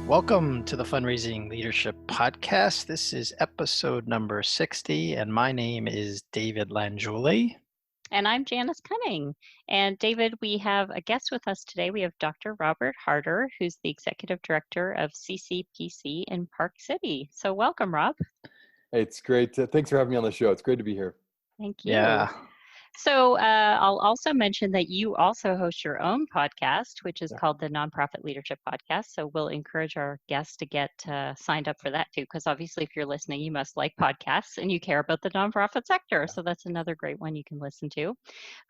Welcome to the Fundraising Leadership Podcast. This is episode number 60, and my name is David Langiuli. And I'm Janice Cunning. And David, we have a guest with us today. We have Dr. Robert Harter, who's the Executive Director of CCPC in Park City. So welcome, Rob. Hey, it's great. Thanks for having me on the show. It's great to be here. Thank you. Yeah. So I'll also mention that you also host your own podcast, which is called the Nonprofit Leadership Podcast. So we'll encourage our guests to get signed up for that too, because obviously if you're listening, you must like podcasts and you care about the nonprofit sector. Yeah. So that's another great one you can listen to.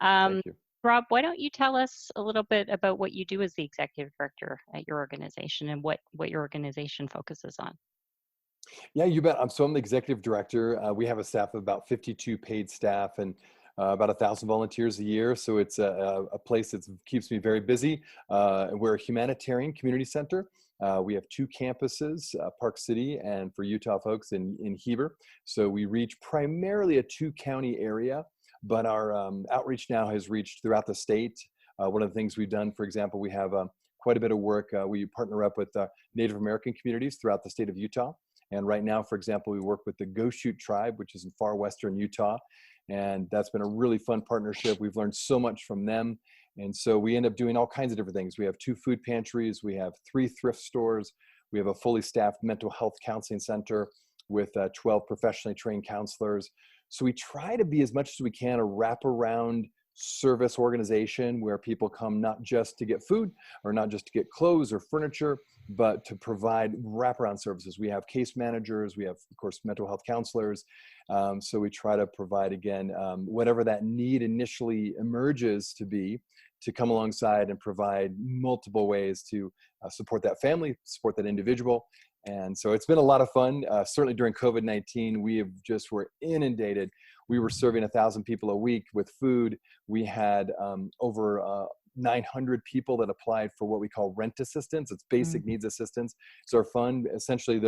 Thank you. Rob, why don't you tell us a little bit about what you do as the Executive Director at your organization and what your organization focuses on? Yeah, you bet. I'm the Executive Director. We have a staff of about 52 paid staff and about 1,000 volunteers a year. So it's a place that keeps me very busy. We're a humanitarian community center. We have two campuses, Park City and for Utah folks in Heber. So we reach primarily a two-county area, but our outreach now has reached throughout the state. One of the things we've done, for example, we have quite a bit of work. We partner up with Native American communities throughout the state of Utah. And right now, for example, we work with the Goshute tribe, which is in far western Utah. And that's been a really fun partnership. We've learned so much from them. And so we end up doing all kinds of different things. We have 2 food pantries. We have 3 thrift stores. We have a fully staffed mental health counseling center with 12 professionally trained counselors. So we try to be, as much as we can, a wraparound service organization where people come not just to get food or not just to get clothes or furniture, but to provide wraparound services. We have case managers, we have, of course, mental health counselors. So we try to provide, again, whatever that need initially emerges to be, to come alongside and provide multiple ways to support that family, support that individual. And so it's been a lot of fun. Certainly during COVID-19, were inundated. We were serving 1,000 people a week with food. We had over 900 people that applied for what we call rent assistance. It's basic needs assistance. So our fund, essentially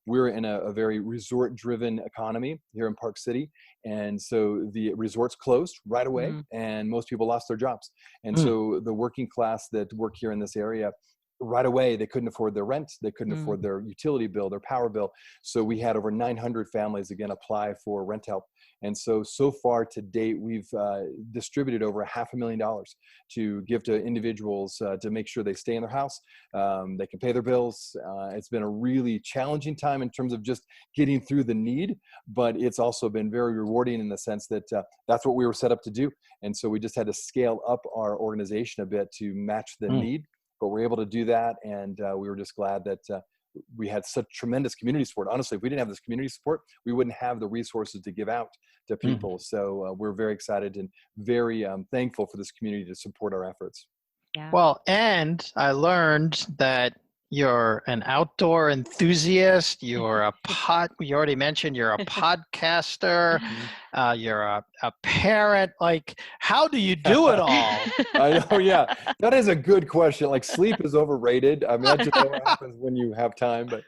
we're in a very resort-driven economy here in Park City. And so the resorts closed right away and most people lost their jobs. And so the working class that work here in this area, right away, they couldn't afford their rent. They couldn't afford their utility bill, their power bill. So we had over 900 families, again, apply for rent help. And so far to date, we've distributed over $500,000 to give to individuals to make sure they stay in their house. They can pay their bills. It's been a really challenging time in terms of just getting through the need, but it's also been very rewarding in the sense that that's what we were set up to do. And so we just had to scale up our organization a bit to match the need. But we're able to do that, and we were just glad that we had such tremendous community support. Honestly, if we didn't have this community support, we wouldn't have the resources to give out to people. So we're very excited and very thankful for this community to support our efforts. Yeah. Well, and I learned that you're an outdoor enthusiast. You're you already mentioned you're a podcaster. You're a parent. Like, how do you do it all? I know, yeah. That is a good question. Like, sleep is overrated. I mean, that just never happens when you have time. But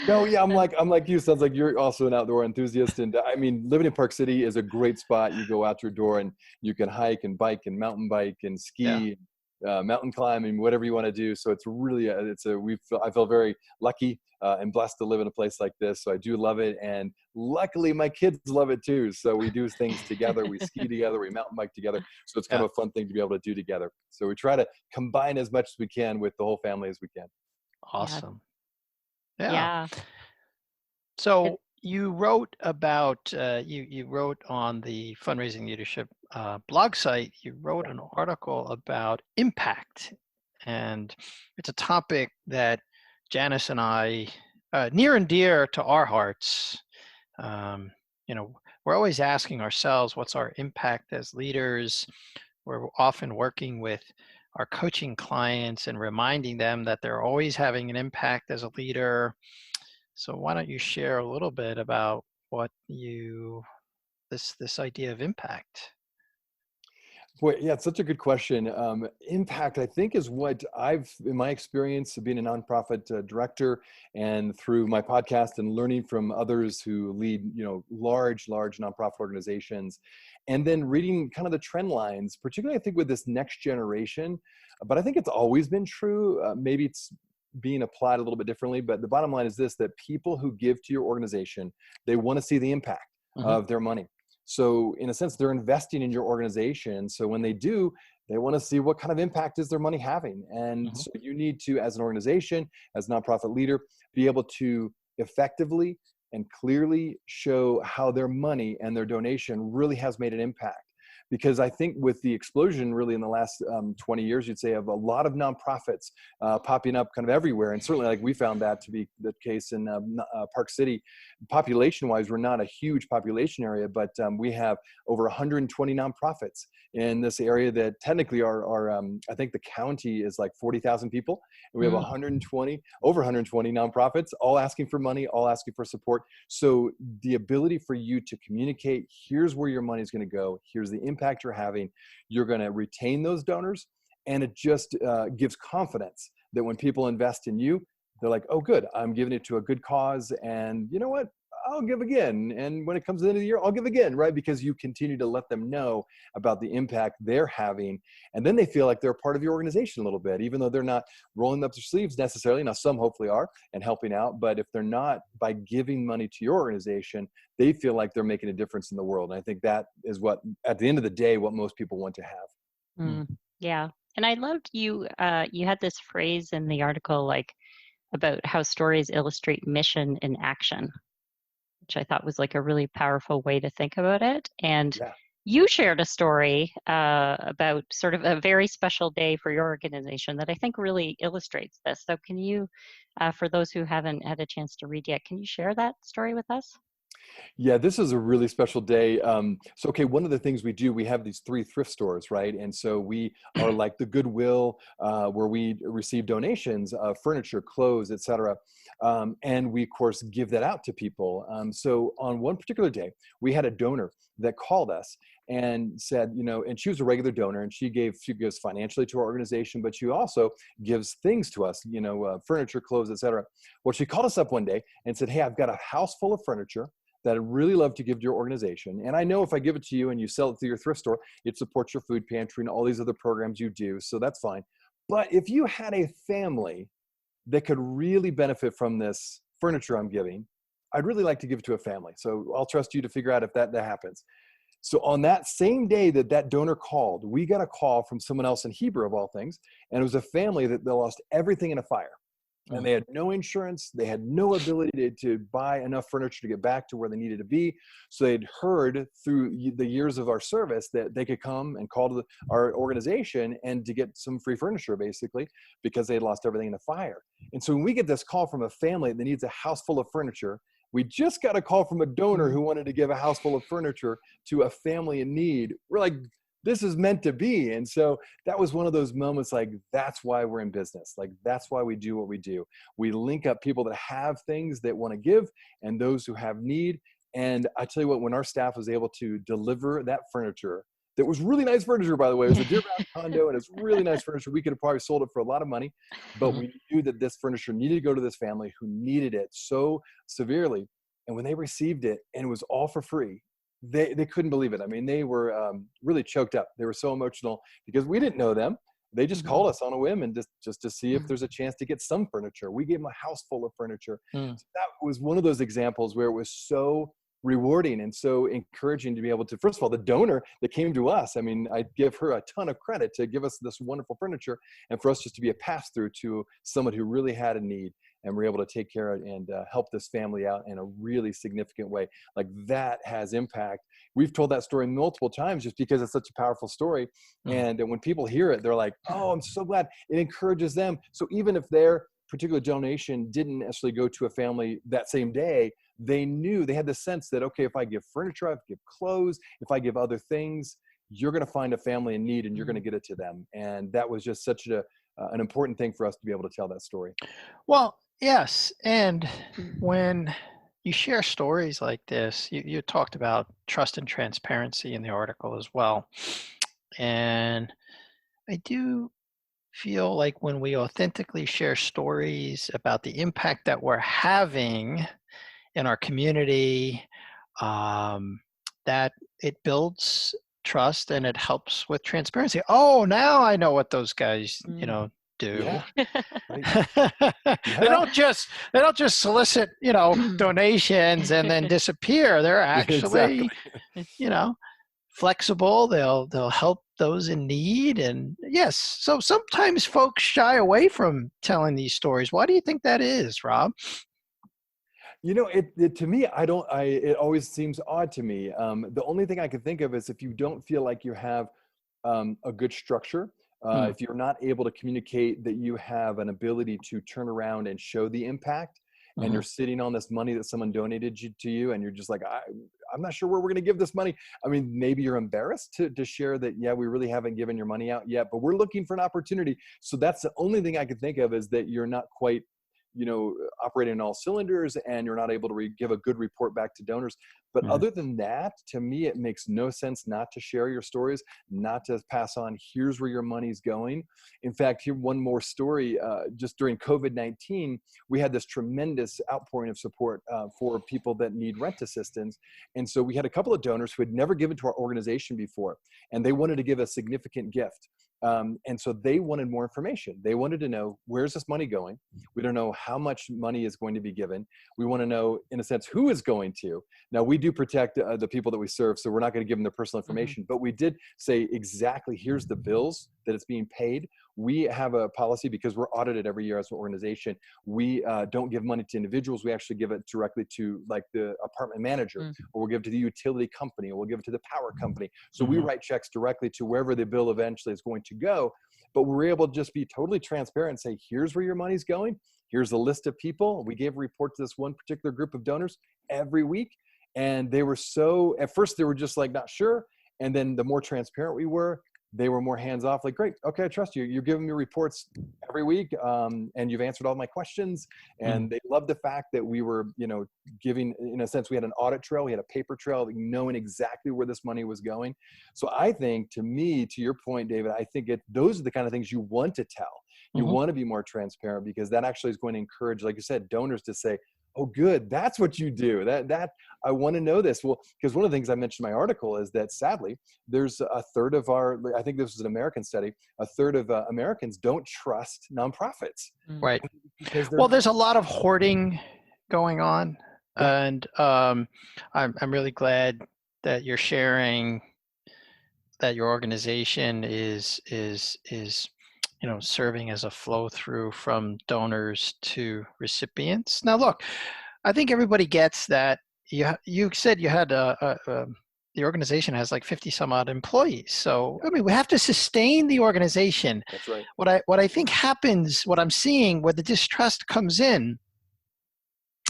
no, yeah, I'm like you. Sounds like you're also an outdoor enthusiast. And I mean, living in Park City is a great spot. You go out your door and you can hike and bike and mountain bike and ski. Yeah. Mountain climbing, whatever you want to do. So it's really, I feel very lucky and blessed to live in a place like this. So I do love it. And luckily my kids love it too. So we do things together. We ski together, we mountain bike together. So it's kind of a fun thing to be able to do together. So we try to combine as much as we can with the whole family as we can. Awesome. Yeah. So you wrote about, you wrote on the Fundraising Leadership blog site, you wrote an article about impact. And it's a topic that Janice and I, near and dear to our hearts. We're always asking ourselves, what's our impact as leaders? We're often working with our coaching clients and reminding them that they're always having an impact as a leader. So why don't you share a little bit about what this idea of impact? Boy, yeah, it's such a good question. Impact, I think, is what in my experience of being a nonprofit director and through my podcast and learning from others who lead, large nonprofit organizations, and then reading kind of the trend lines, particularly I think with this next generation. But I think it's always been true. Maybe it's being applied a little bit differently. But the bottom line is this, that people who give to your organization, they want to see the impact of their money. So in a sense, they're investing in your organization. So when they do, they want to see what kind of impact is their money having. And so you need to, as an organization, as a nonprofit leader, be able to effectively and clearly show how their money and their donation really has made an impact. Because I think with the explosion really in the last 20 years, you'd say, of a lot of nonprofits popping up kind of everywhere. And certainly like we found that to be the case in Park City. Population wise, we're not a huge population area, but we have over 120 nonprofits in this area that technically are I think the county is like 40,000 people. And we have over 120 nonprofits, all asking for money, all asking for support. So the ability for you to communicate, here's where your money is going to go, here's the impact you're having, you're going to retain those donors. And it just gives confidence that when people invest in you, they're like, oh, good, I'm giving it to a good cause. And you know what? I'll give again. And when it comes to the end of the year, I'll give again, right? Because you continue to let them know about the impact they're having. And then they feel like they're part of your organization a little bit, even though they're not rolling up their sleeves necessarily. Now, some hopefully are and helping out. But if they're not, by giving money to your organization, they feel like they're making a difference in the world. And I think that is what, at the end of the day, what most people want to have. Yeah. And I loved you had this phrase in the article, like about how stories illustrate mission in action, which I thought was like a really powerful way to think about it. And you shared a story about sort of a very special day for your organization that I think really illustrates this. So can you, for those who haven't had a chance to read yet, can you share that story with us? Yeah, this is a really special day. Okay, one of the things we do, we have these 3 thrift stores, right? And so we are like the Goodwill, where we receive donations of furniture, clothes, etc. And we, of course, give that out to people. So on one particular day, we had a donor that called us and said, and she was a regular donor, and she gives financially to our organization, but she also gives things to us, furniture, clothes, etc. Well, she called us up one day and said, hey, I've got a house full of furniture that I'd really love to give to your organization. And I know if I give it to you and you sell it through your thrift store, it supports your food pantry and all these other programs you do. So that's fine. But if you had a family that could really benefit from this furniture I'm giving, I'd really like to give it to a family. So I'll trust you to figure out if that happens. So on that same day that donor called, we got a call from someone else in Hebrew of all things. And it was a family that they lost everything in a fire. And they had no insurance. They had no ability to buy enough furniture to get back to where they needed to be. So they'd heard through the years of our service that they could come and call to our organization and to get some free furniture, basically, because they had lost everything in a fire. And so when we get this call from a family that needs a house full of furniture, we just got a call from a donor who wanted to give a house full of furniture to a family in need. We're like, this is meant to be. And so that was one of those moments, like, that's why we're in business. Like, that's why we do what we do. We link up people that have things that want to give and those who have need. And I tell you what, when our staff was able to deliver that furniture, that was really nice furniture, by the way, it was a Deer Valley condo and it's really nice furniture. We could have probably sold it for a lot of money, but we knew that this furniture needed to go to this family who needed it so severely. And when they received it and it was all for free, they couldn't believe it. I mean, they were really choked up. They were so emotional because we didn't know them. They just called us on a whim and just to see if there's a chance to get some furniture. We gave them a house full of furniture. So that was one of those examples where it was so rewarding and so encouraging to be able to, first of all, the donor that came to us, I mean, I give her a ton of credit to give us this wonderful furniture and for us just to be a pass-through to someone who really had a need. And we're able to take care of and help this family out in a really significant way. Like, that has impact. We've told that story multiple times just because it's such a powerful story. And when people hear it, they're like, oh, I'm so glad. It encourages them. So even if their particular donation didn't necessarily go to a family that same day, they knew, they had the sense that, okay, if I give furniture, if I give clothes, if I give other things, you're going to find a family in need and you're going to get it to them. And that was just such an important thing for us to be able to tell that story. Well, yes. And when you share stories like this, you talked about trust and transparency in the article as well. And I do feel like when we authentically share stories about the impact that we're having in our community, that it builds trust and it helps with transparency. Oh, now I know what those guys, do. Yeah. Right. They Yeah. don't just solicit, donations and then disappear. They're actually, Exactly. you know, flexible. They'll help those in need. And yes, so sometimes folks shy away from telling these stories. Why do you think that is, Rob? It to me, it always seems odd to me. The only thing I can think of is if you don't feel like you have a good structure, Hmm. if you're not able to communicate that you have an ability to turn around and show the impact, and Mhm. you're sitting on this money that someone donated to you, and you're just like, I'm not sure where we're going to give this money. I mean, maybe you're embarrassed to share that, yeah, we really haven't given your money out yet, but we're looking for an opportunity. So that's the only thing I can think of, is that you're not quite operating on all cylinders, and you're not able to give a good report back to donors. But Mhm. other than that, to me, it makes no sense not to share your stories, not to pass on, here's where your money's going. In fact, here, one more story. Just during COVID-19, we had this tremendous outpouring of support for people that need rent assistance. And so we had a couple of donors who had never given to our organization before, and they wanted to give a significant gift. And so they wanted more information. They wanted to know, where's this money going? We don't know how much money is going to be given. We want to know, in a sense, who is going to. Now, we do protect the people that we serve, so we're not going to give them their personal information. But we did say exactly, here's the bills that it's being paid. We have a policy, because we're audited every year as an organization. We don't give money to individuals. We actually give it directly to, like, the apartment manager, or we'll give it to the utility company, or we'll give it to the power company. So we Mhm. write checks directly to wherever the bill eventually is going to go. But we're able to just be totally transparent and say, here's where your money's going. Here's a list of people. We gave a report to this one particular group of donors every week. And they were at first they were just like not sure. And then the more transparent we were, they were more hands off, like, great, okay, I trust you. You're giving me reports every week, and you've answered all my questions. Mhm. And they loved the fact that we were, giving, in a sense, we had an audit trail, we had a paper trail, knowing exactly where this money was going. So I think, to me, to your point, David, I think those are the kind of things you want to tell. You Mhm. want to be more transparent, because that actually is going to encourage, like you said, donors to say, oh, good, that's what you do. That I want to know this. Well, because one of the things I mentioned in my article is that, sadly, there's a third of I think this was an American study, a third of Americans don't trust nonprofits, Right. because they're Well, not. there's a lot of hoarding going on, Yeah, and I'm really glad that you're sharing that your organization is serving as a flow through from donors to recipients. Now, look, I think everybody gets that. You said you had the organization has like 50 some odd employees. So yeah, I mean, we have to sustain the organization. that's right. What I think happens, what I'm seeing, where the distrust comes in,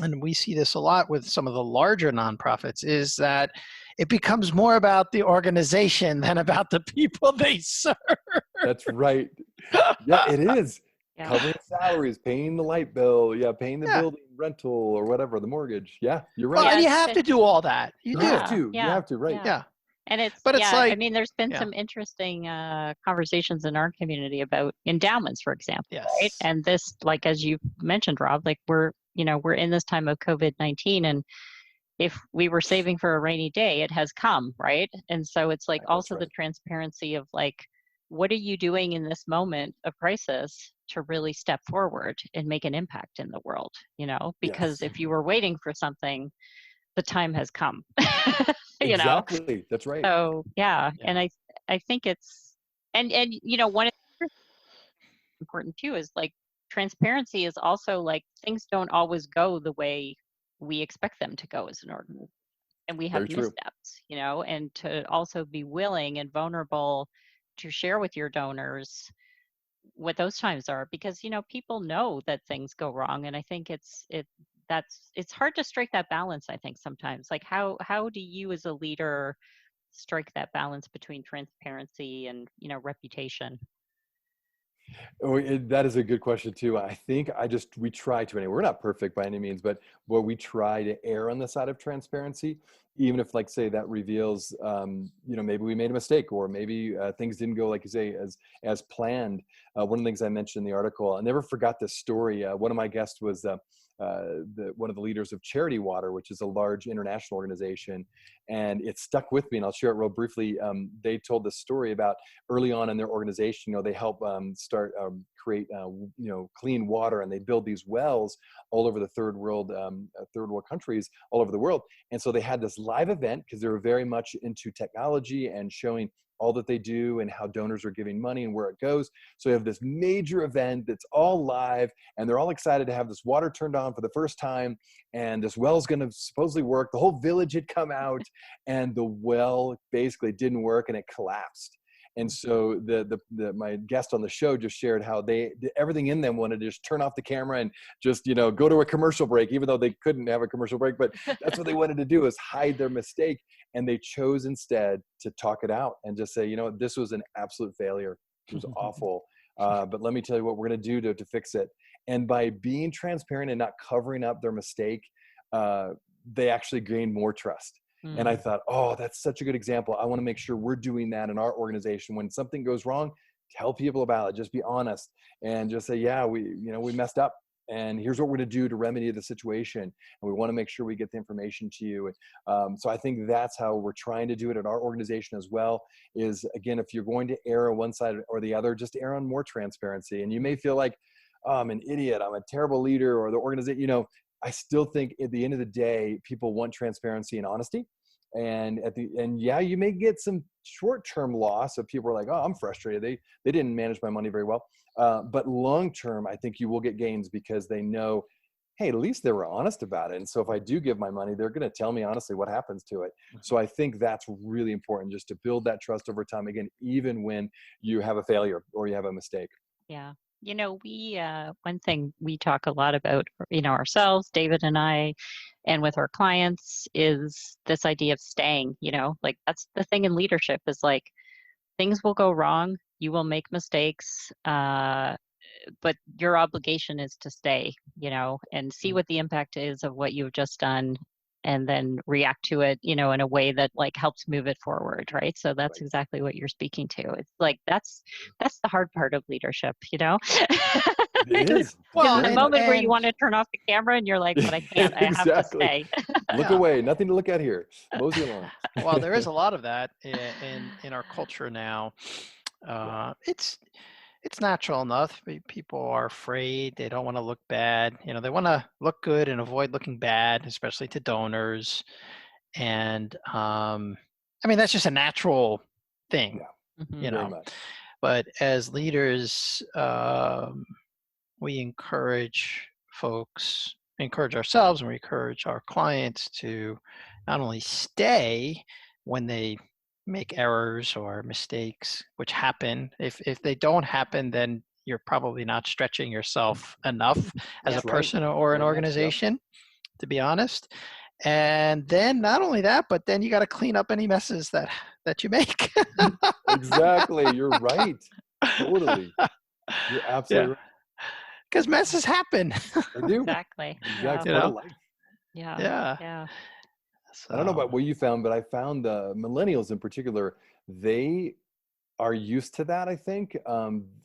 and we see this a lot with some of the larger nonprofits, is that it becomes more about the organization than about the people they serve. That's right. Yeah, it is. Yeah. Covering salaries, paying the light bill, yeah, paying the Yeah. building rental or whatever, the mortgage. Yeah, you're Well, right. and Yeah, you have to do all that. You You have do. yeah, to. You yeah, have to. Right. yeah. Yeah. And But it's I like, mean, there's been yeah. some interesting conversations in our community about endowments, for example, right? Yes. And this, like, as you mentioned, Rob, like we're in this time of COVID-19, and if we were saving for a rainy day, it has come, right? And so it's like That's also the right. transparency of, like, what are you doing in this moment of crisis to really step forward and make an impact in the world, because Yes. if you were waiting for something, the time has come. you know Exactly. That's right. so yeah, Yeah. and I think it's, and one of the important too is, like, transparency is also, like, things don't always go the way we expect them to go as an organization, and we have Very true. missteps, and to also be willing and vulnerable to share with your donors what those times are, because people know that things go wrong, and I think it's hard to strike that balance, I think, sometimes. Like, how do you as a leader strike that balance between transparency and reputation? Oh, that is a good question too. I think we try to, anyway. We're not perfect by any means, but we try to err on the side of transparency. even if, like, say that reveals, maybe we made a mistake, or maybe things didn't go, like you say, as planned. One of the things I mentioned in the article, I never forgot this story. One of my guests was one of the leaders of Charity Water, which is a large international organization, and it stuck with me. And I'll share it real briefly. They told this story about early on in their organization. They help create clean water, and they build these wells all over the third world countries all over the world. And so they had this live event because they were very much into technology and showing all that they do and how donors are giving money and where it goes. So you have this major event that's all live, and they're all excited to have this water turned on for the first time, and this well's going to supposedly work. The whole village had come out, and the well basically didn't work, and it collapsed. And so my guest on the show just shared how everything in them wanted to just turn off the camera and just, go to a commercial break, even though they couldn't have a commercial break, but that's what they wanted to do, is hide their mistake. And they chose instead to talk it out and just say, this was an absolute failure. It was awful. But let me tell you what we're going to do to fix it. And by being transparent and not covering up their mistake, they actually gained more trust. And I thought, oh, that's such a good example. I want to make sure we're doing that in our organization. When something goes wrong, tell people about it. Just be honest and just say, yeah, we messed up, and here's what we're going to do to remedy the situation. And we want to make sure we get the information to you. So I think that's how we're trying to do it at our organization as well, is, again, if you're going to err on one side or the other, just err on more transparency. And you may feel like, oh, I'm an idiot, I'm a terrible leader, or the organization, I still think at the end of the day, people want transparency and honesty. And yeah, you may get some short-term loss of people are like, oh, I'm frustrated. They didn't manage my money very well. But long-term, I think you will get gains because they know, hey, at least they were honest about it. And so if I do give my money, they're going to tell me honestly what happens to it. So I think that's really important, just to build that trust over time. Again, even when you have a failure or you have a mistake. Yeah. We one thing we talk a lot about, ourselves, David and I, and with our clients, is this idea of staying. Like, that's the thing in leadership, is like, things will go wrong, you will make mistakes, but your obligation is to stay, and see what the impact is of what you've just done, and then react to it, in a way that, like, helps move it forward, right? So that's Right. exactly what you're speaking to. It's like, that's the hard part of leadership, It is. Well, in the Very much. moment where you want to turn off the camera and you're like, but I can't, I have to Exactly. stay. Look Yeah. away. Nothing to look at here. Mosey along. Well, there is a lot of that in our culture now. It's natural enough. People are afraid. They don't want to look bad. They want to look good and avoid looking bad, especially to donors. And that's just a natural thing, Mhm. Very much. But as leaders, we encourage ourselves, and we encourage our clients to not only stay when they make errors or mistakes, which happen. If they don't happen, then you're probably not stretching yourself enough as a That's right. person or an Very much so. organization, to be honest. And then not only that, but then you got to clean up any messes that you make. Exactly. You're right. Totally. You're absolutely right. Because messes happen. They do. Exactly. Exactly. You Part know? of life. Yeah. Yeah. I don't know So about what you found, but I found the millennials in particular, they are used to that, I think.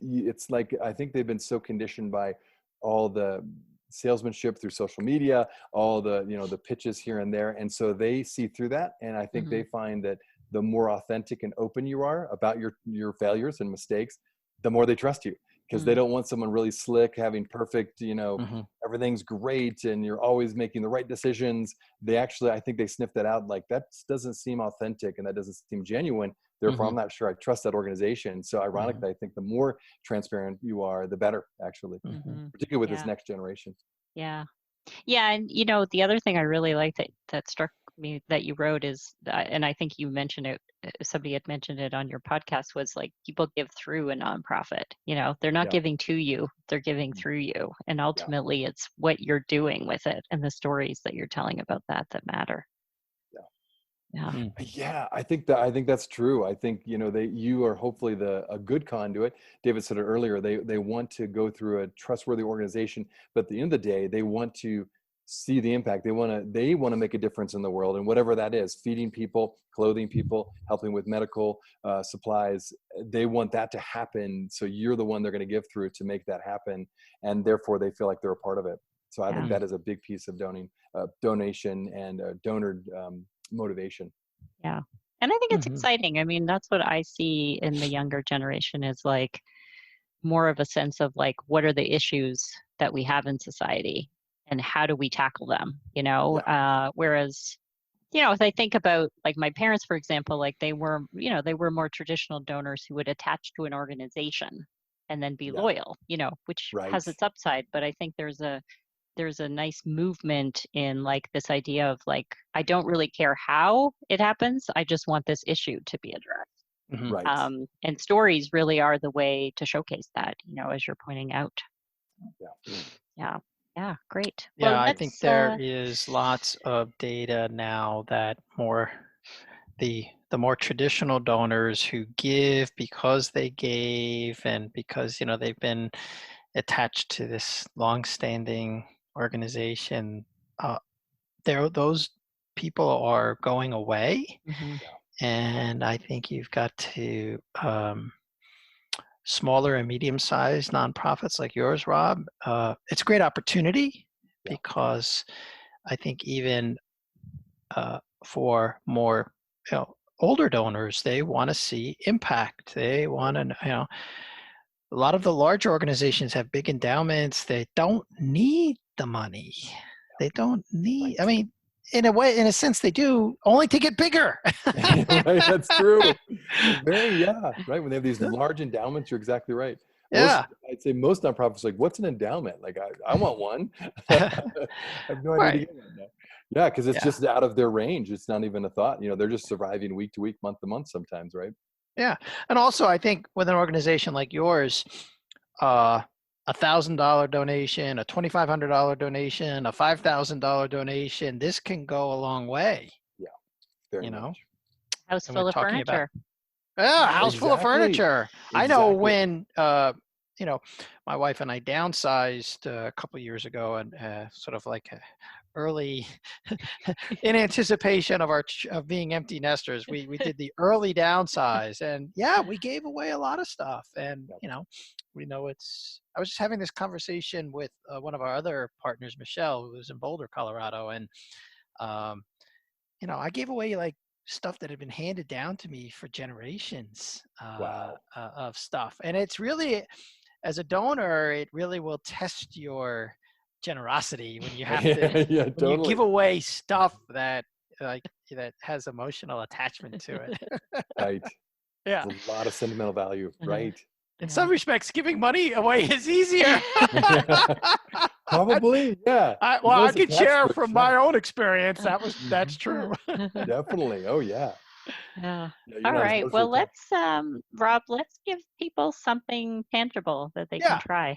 It's like, I think they've been so conditioned by all the salesmanship through social media, all the, the pitches here and there. And so they see through that. And I think they find that the more authentic and open you are about your failures and mistakes, the more they trust you, because they don't want someone really slick, having perfect, mhm. everything's great and you're always making the right decisions. I think they sniff that out, like, that doesn't seem authentic and that doesn't seem genuine. Therefore, I'm not sure I trust that organization. So ironically, I think the more transparent you are, the better, actually, particularly with this Yeah. next generation. Yeah. Yeah. And, the other thing I really like that struck me that you wrote is, and I think you mentioned it, somebody had mentioned it on your podcast, was like, people give through a nonprofit. They're not Yeah. giving to you, they're giving through you. And ultimately, it's what you're doing with it and the stories that you're telling about that matter. Yeah. Yeah, I think that's true. I think, you are hopefully a good conduit. David said it earlier. They want to go through a trustworthy organization, but at the end of the day, they want to see the impact. They want to make a difference in the world, and whatever that is, feeding people, clothing people, helping with medical supplies. They want that to happen. So you're the one they're going to give through to make that happen, and therefore they feel like they're a part of it. So I think Yeah. that is a big piece of donation and donor motivation. Yeah. And I think it's Mhm. exciting. I mean, that's what I see in the younger generation is like more of a sense of like, what are the issues that we have in society and how do we tackle them? Yeah, Whereas, if I think about like my parents, for example, like they were more traditional donors who would attach to an organization and then be yeah, loyal, which right. has its upside. But I think there's a nice movement in like this idea of like, I don't really care how it happens. I just want this issue to be addressed. Mhm. Right. And stories really are the way to showcase that, as you're pointing out. Yeah. Yeah. Yeah. Great. Yeah, Well, I think let's, there is lots of data now that the more traditional donors who give because they gave and because they've been attached to this long-standing organization, those people are going away, mhm, and I think you've got to smaller and medium-sized nonprofits like yours, Rob. It's a great opportunity Yeah. because I think even for more older donors, they want to see impact. They want to, a lot of the larger organizations have big endowments. They don't need the money. They don't need, I Right. mean, in a sense, they do, only to get bigger. Right, that's true. Yeah, right. When they have these large endowments, you're exactly right. Yeah. I'd say most nonprofits are like, what's an endowment? Like, I want one. I have no idea to Right. get one now. Yeah, because it's Yeah. just out of their range. It's not even a thought. They're just surviving week to week, month to month sometimes, right? Yeah. And also, I think with an organization like yours, uh, $1,000 donation, a $2,500 donation, a $5,000 donation, this can go a long way, Yeah, very you know? much. house And we're full of talking about furniture. a Yeah. house full of Exactly. furniture. I know Exactly. when you know, my wife and I downsized a couple years ago, and sort of like early in anticipation of of being empty nesters, we did the early downsize, and yeah, we gave away a lot of stuff, and Yep. we know it's. I was just having this conversation with one of our other partners, Michelle, who was in Boulder, Colorado, and um, I gave away like stuff that had been handed down to me for generations Wow. of stuff, and it's really, as a donor, it really will test your generosity when you have to Yeah, when you give totally. away stuff that like that has emotional attachment to it. Right. Yeah. There's a lot of sentimental value, Uh, right? In yeah. some respects, giving money away is easier. Probably, yeah. Well, Not I as could attached share to it, from sure. my own experience. That's Mhm. true. Definitely. Oh, yeah. Yeah. Yeah, you're All not as right. emotionally Well, attached. Rob, let's give people something tangible that they can Yeah. try.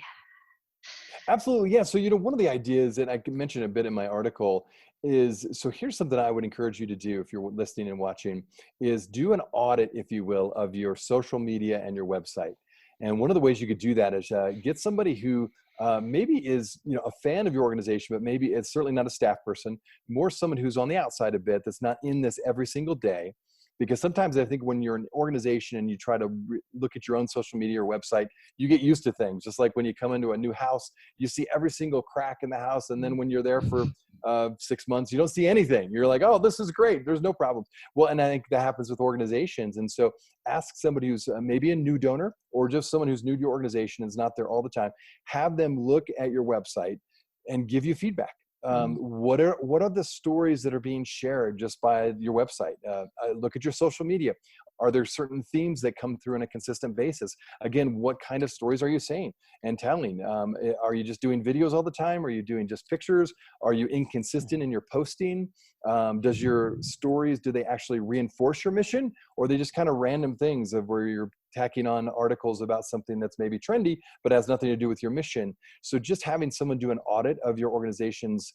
Absolutely. Yeah. So, one of the ideas, and I mentioned a bit in my article, is so here's something I would encourage you to do if you're listening and watching is do an audit, if you will, of your social media and your website. And one of the ways you could do that is get somebody who maybe is a fan of your organization, but maybe it's certainly not a staff person, more someone who's on the outside a bit that's not in this every single day. Because sometimes I think when you're an organization and you try to look at your own social media or website, you get used to things. Just like when you come into a new house, you see every single crack in the house. And then when you're there for 6 months, you don't see anything. You're like, oh, this is great. There's no problem. Well, and I think that happens with organizations. And so ask somebody who's maybe a new donor or just someone who's new to your organization and is not there all the time. Have them look at your website and give you feedback. Mm, What are the stories that are being shared just by your website? Look at your social media. Are there certain themes that come through on a consistent basis? Again, what kind of stories are you saying and telling? Are you just doing videos all the time? Are you doing just pictures? Are you inconsistent in your posting? Does your stories, do they actually reinforce your mission, or are they just kind of random things of where you're tacking on articles about something that's maybe trendy but has nothing to do with your mission? So just having someone do an audit of your organization's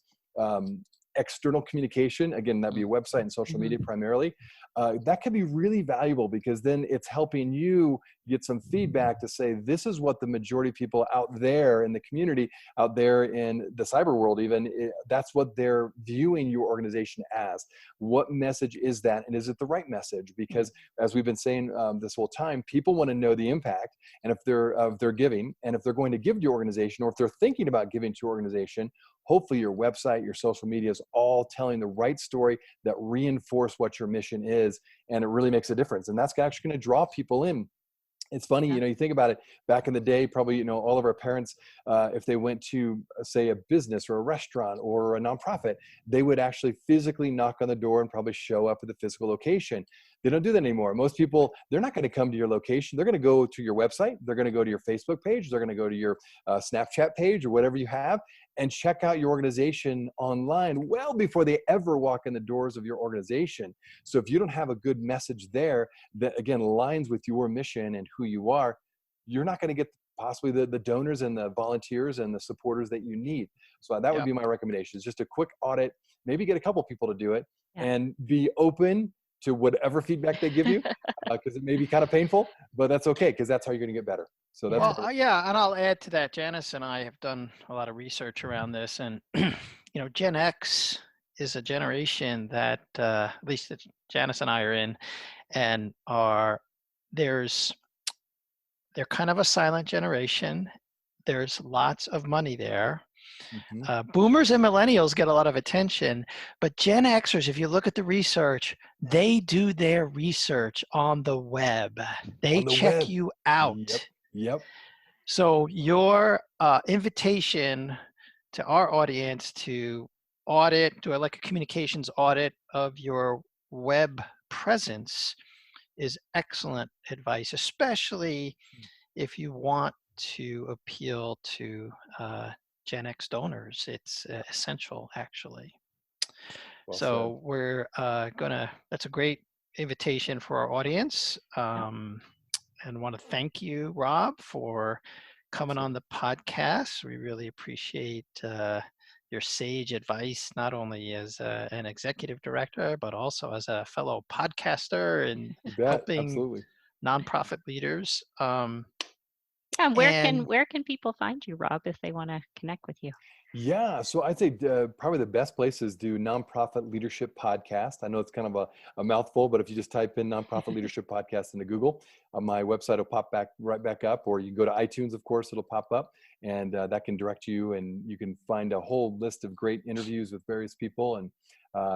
external communication, again, that'd be a website and social media primarily, that can be really valuable, because then it's helping you get some feedback to say, this is what the majority of people out there in the community, out there in the cyber world even, that's what they're viewing your organization as. What message is that? And is it the right message? Because as we've been saying this whole time, people want to know the impact, and if they're giving, and if they're going to give to your organization, or if they're thinking about giving to your organization, hopefully your website, your social media is all telling the right story that reinforce what your mission is, and it really makes a difference. And that's actually going to draw people in. It's funny, you think about it, back in the day, probably, all of our parents, if they went to, say, a business or a restaurant or a nonprofit, they would actually physically knock on the door and probably show up at the physical location. They don't do that anymore. Most people, they're not going to come to your location. They're going to go to your website. They're going to go to your Facebook page. They're going to go to your Snapchat page or whatever you have, and check out your organization online well before they ever walk in the doors of your organization. So if you don't have a good message there that, again, aligns with your mission and who you are, you're not going to get possibly the donors and the volunteers and the supporters that you need. So that would be my recommendation, is just a quick audit, maybe get a couple people to do it, and be open to whatever feedback they give you, because it may be kind of painful, but that's okay, because that's how you're going to get better. So that's well, yeah, and I'll add to that. Janice and I have done a lot of research around this, and Gen X is a generation that at least that Janice and I are in, and they're kind of a silent generation. There's lots of money there. Boomers and millennials get a lot of attention, but Gen Xers, if you look at the research, they do their research on the web. They check you out. Yep. So your invitation to our audience to do like a communications audit of your web presence is excellent advice, especially if you want to appeal to Gen X donors. It's essential, actually. Well so we're that's a great invitation for our audience. And want to thank you, Rob, for coming on the podcast. We really appreciate your sage advice, not only as an executive director, but also as a fellow podcaster and helping nonprofit leaders. And where can people find you, Rob, if they want to connect with you? Yeah, so I'd say probably the best place is do Nonprofit Leadership Podcast. I know it's kind of a mouthful, but if you just type in Nonprofit Leadership Podcast into Google, my website will pop right back up, or you can go to iTunes, of course, it'll pop up, and that can direct you, and you can find a whole list of great interviews with various people. And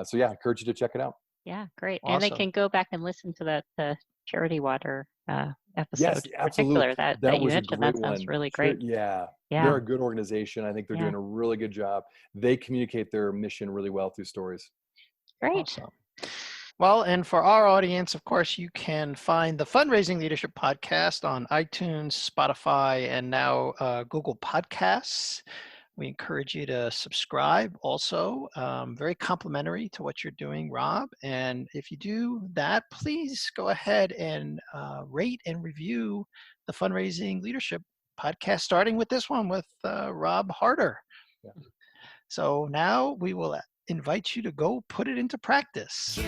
so yeah, I encourage you to check it out. Yeah, great. Awesome. And they can go back and listen to the Charity Water episode. Yes, in absolutely. particular that you was mentioned. a great That sounds one. really great. Yeah. They're a good organization. I think they're doing a really good job. They communicate their mission really well through stories. Great. Awesome. Well, and for our audience, of course, you can find the Fundraising Leadership Podcast on iTunes, Spotify, and now Google Podcasts. We encourage you to subscribe also. Very complimentary to what you're doing, Rob. And if you do that, please go ahead and rate and review the Fundraising Leadership Podcast, starting with this one with Rob Harter. Yeah. So now we will invite you to go put it into practice.